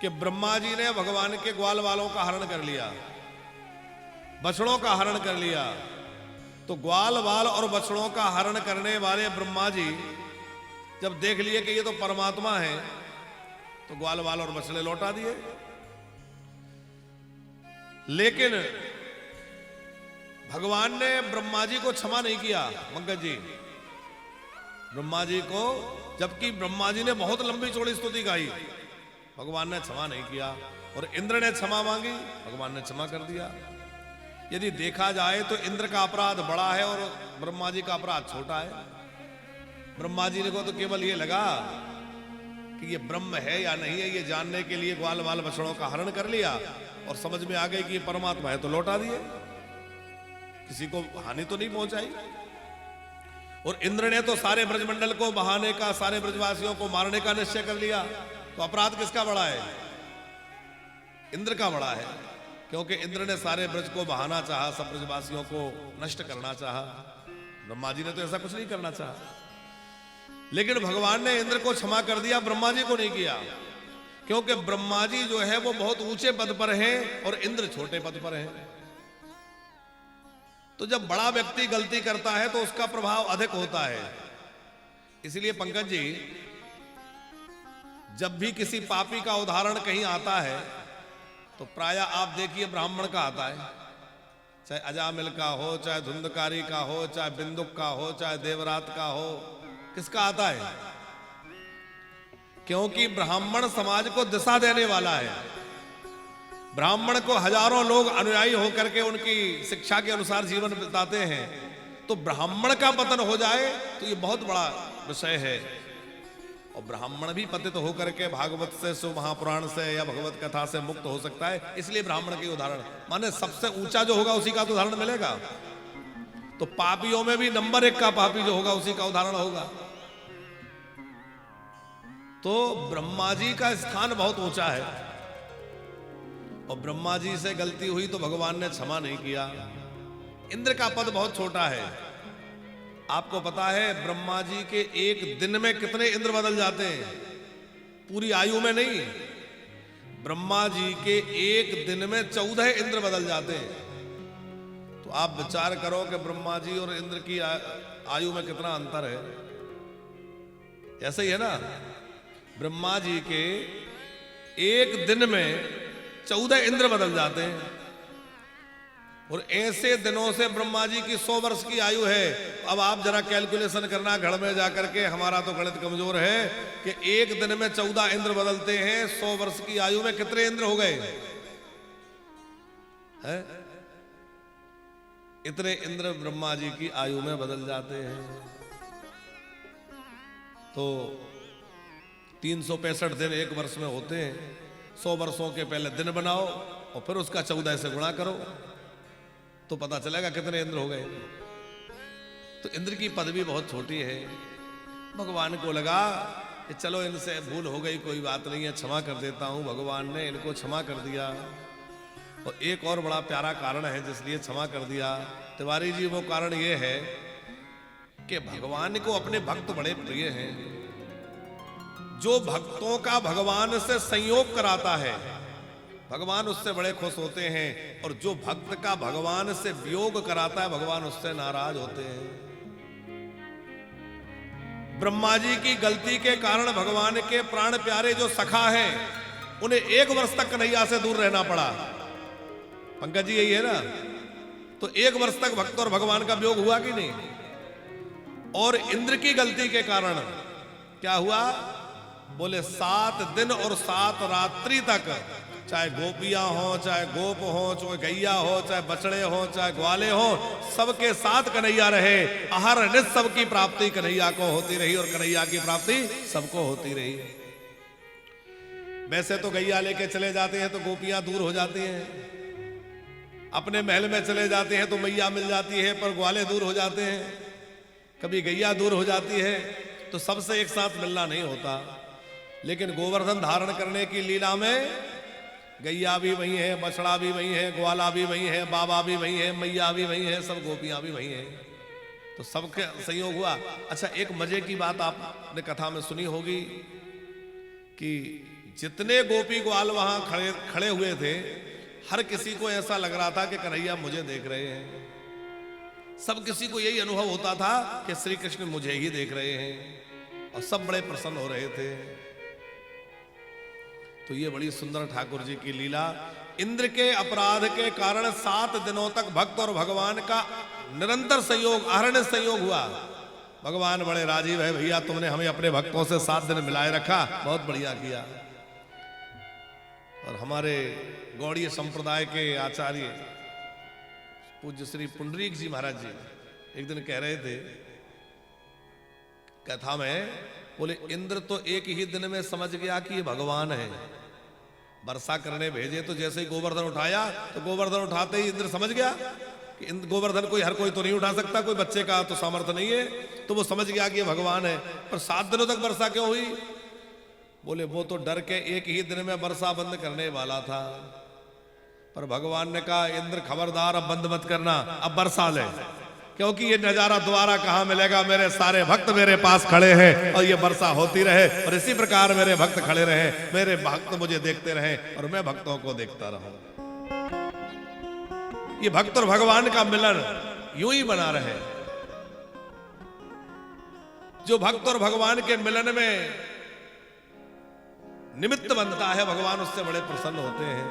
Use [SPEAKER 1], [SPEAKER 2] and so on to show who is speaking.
[SPEAKER 1] कि ब्रह्मा जी ने भगवान के ग्वाल वालों का हरण कर लिया, बछड़ों का हरण कर लिया। तो ग्वाल वाल और बछड़ों का हरण करने वाले ब्रह्मा जी जब देख लिए कि ये तो परमात्मा है, तो ग्वाल वाल और बछड़े लौटा दिए। लेकिन भगवान ने ब्रह्मा जी को क्षमा नहीं किया। पंकज जी, ब्रह्मा जी को, जबकि ब्रह्मा जी ने बहुत लंबी चौड़ी स्तुति गाई, भगवान ने क्षमा नहीं किया। और इंद्र ने क्षमा मांगी, भगवान ने क्षमा कर दिया। यदि देखा जाए तो इंद्र का अपराध बड़ा है और ब्रह्मा जी का अपराध छोटा है। ब्रह्मा जी को तो केवल ये लगा कि ये ब्रह्म है या नहीं है, ये जानने के लिए ग्वाल वाल बछड़ों का हरण कर लिया और समझ में आ गई कि ये परमात्मा है, तो लौटा दिए, किसी को हानि तो नहीं पहुंचाई। और इंद्र ने तो सारे ब्रजमंडल को बहाने का, सारे ब्रजवासियों को मारने का निश्चय कर लिया। तो अपराध किसका बड़ा है? इंद्र का बड़ा है, क्योंकि इंद्र ने सारे ब्रज को बहाना चाहा, सब ब्रजवासियों को नष्ट करना चाहा। ब्रह्मा जी ने तो ऐसा कुछ नहीं करना चाहा। लेकिन भगवान ने इंद्र को क्षमा कर दिया, ब्रह्मा जी को नहीं किया, क्योंकि ब्रह्मा जी जो है वो बहुत ऊंचे पद पर हैं और इंद्र छोटे पद पर हैं। तो जब बड़ा व्यक्ति गलती करता है तो उसका प्रभाव अधिक होता है। इसलिए पंकज जी, जब भी किसी पापी का उदाहरण कहीं आता है तो प्रायः आप देखिए ब्राह्मण का आता है, चाहे अजामिल का हो, चाहे धुंधकारी का हो, चाहे बिंदुक का हो, चाहे देवरात का हो, किसका आता है? क्योंकि ब्राह्मण समाज को दिशा देने वाला है। ब्राह्मण को हजारों लोग अनुयायी होकर के उनकी शिक्षा के अनुसार जीवन बिताते हैं, तो ब्राह्मण का पतन हो जाए तो ये बहुत बड़ा विषय है। और ब्राह्मण भी पतित होकर के भागवत से, सो महापुराण से या भगवत कथा से मुक्त हो सकता है। इसलिए ब्राह्मण की उदाहरण, माने सबसे ऊंचा जो होगा उसी का तो उदाहरण मिलेगा। तो पापियों में भी नंबर 1 का पापी जो होगा उसी का उदाहरण होगा। तो ब्रह्मा जी का स्थान बहुत ऊंचा है और ब्रह्मा जी से गलती हुई तो भगवान ने क्षमा नहीं किया। इंद्र का पद बहुत छोटा है। आपको पता है ब्रह्मा जी के एक दिन में कितने इंद्र बदल जाते हैं? पूरी आयु में नहीं, ब्रह्मा जी के एक दिन में 14 इंद्र बदल जाते हैं। तो आप विचार करो कि ब्रह्मा जी और इंद्र की आयु में कितना अंतर है। ऐसे ही है ना, ब्रह्मा जी के एक दिन में 14 इंद्र बदल जाते हैं। और ऐसे दिनों से ब्रह्मा जी की 100 वर्ष की आयु है। अब आप जरा कैलकुलेशन करना घर में जाकर के, हमारा तो गणित कमजोर है, कि एक दिन में 14 इंद्र बदलते हैं, 100 वर्ष की आयु में कितने इंद्र हो गए हैं? इतने इंद्र ब्रह्मा जी की आयु में बदल जाते हैं। तो 365 दिन एक वर्ष में होते हैं। 100 वर्षों के पहले दिन बनाओ और फिर उसका 14 से गुणा करो तो पता चलेगा कितने इंद्र हो गए। तो इंद्र की पदवी बहुत छोटी है। भगवान को लगा कि चलो इनसे भूल हो गई, कोई बात नहीं है, क्षमा कर देता हूं। भगवान ने इनको क्षमा कर दिया। और एक और बड़ा प्यारा कारण है जिसलिए क्षमा कर दिया तिवारी जी, वो कारण ये है कि भगवान को अपने भक्त बड़े प्रिय हैं। जो भक्तों का भगवान से संयोग कराता है भगवान उससे बड़े खुश होते हैं, और जो भक्त का भगवान से वियोग कराता है भगवान उससे नाराज होते हैं। ब्रह्मा जी की गलती के कारण भगवान के प्राण प्यारे जो सखा हैं उन्हें 1 वर्ष तक कन्हैया से दूर रहना पड़ा। पंकज जी, यही है ना? तो 1 वर्ष तक भक्त और भगवान का वियोग हुआ कि नहीं? और इंद्र की गलती के कारण क्या हुआ? बोले 7 दिन और 7 रात्रि तक, चाहे गोपियां हो, चाहे गोप हो, चाहे गैया हो, चाहे बछड़े हो, चाहे ग्वाले हो, सबके साथ कन्हैया रहे। आहार नित सबकी प्राप्ति कन्हैया को होती रही और कन्हैया की प्राप्ति सबको होती रही। वैसे तो गैया लेके चले जाते हैं तो गोपियां दूर हो जाती हैं, अपने महल में चले जाते हैं तो मैया मिल जाती है, पर ग्वाले दूर हो जाते हैं, कभी गैया दूर हो जाती है, तो सबसे एक साथ मिलना नहीं होता। लेकिन गोवर्धन धारण करने की लीला में गैया भी वही है, बछड़ा भी वही है, ग्वाला भी वही है, बाबा भी वही है, मैया भी वही है, सब गोपियां भी वही हैं। तो सबके संयोग हुआ। अच्छा, एक मजे की बात आपने कथा में सुनी होगी कि जितने गोपी ग्वाल वहां खड़े खड़े हुए थे, हर किसी को ऐसा लग रहा था कि कन्हैया मुझे देख रहे हैं। सब किसी को यही अनुभव होता था कि श्री कृष्ण मुझे ही देख रहे हैं, और सब बड़े प्रसन्न हो रहे थे। तो ये बड़ी सुंदर ठाकुर जी की लीला। इंद्र के अपराध के कारण 7 दिनों तक भक्त और भगवान का निरंतर सहयोग, अहरनिश सहयोग हुआ। भगवान बड़े राजीव है, भैया तुमने हमें अपने भक्तों से 7 दिन मिलाए रखा, बहुत बढ़िया किया। और हमारे गौड़ीय संप्रदाय के आचार्य पूज्य श्री पुंडरीक जी महाराज जी एक दिन कह रहे थे कथा में, बोले इंद्र तो एक ही दिन में समझ गया कि ये भगवान है। वर्षा करने भेजे तो जैसे ही गोवर्धन उठाया, तो गोवर्धन उठाते ही इंद्र समझ गया कि गोवर्धन कोई हर कोई तो नहीं उठा सकता, कोई बच्चे का तो सामर्थ्य नहीं है, तो वो समझ गया कि ये भगवान है। पर 7 दिनों तक वर्षा क्यों हुई? बोले वो तो डर के एक ही दिन में वर्षा बंद करने वाला था, पर भगवान ने कहा इंद्र खबरदार, अब बंद मत करना, अब वर्षा ले, क्योंकि ये नजारा दोबारा कहां मिलेगा। मेरे सारे भक्त मेरे पास खड़े हैं और ये वर्षा होती रहे, और इसी प्रकार मेरे भक्त खड़े रहे, मेरे भक्त मुझे देखते रहे और मैं भक्तों को देखता रहूं। ये भक्त और भगवान का मिलन यूं ही बना रहे। जो भक्त और भगवान के मिलन में निमित्त बनता है, भगवान उससे बड़े प्रसन्न होते हैं।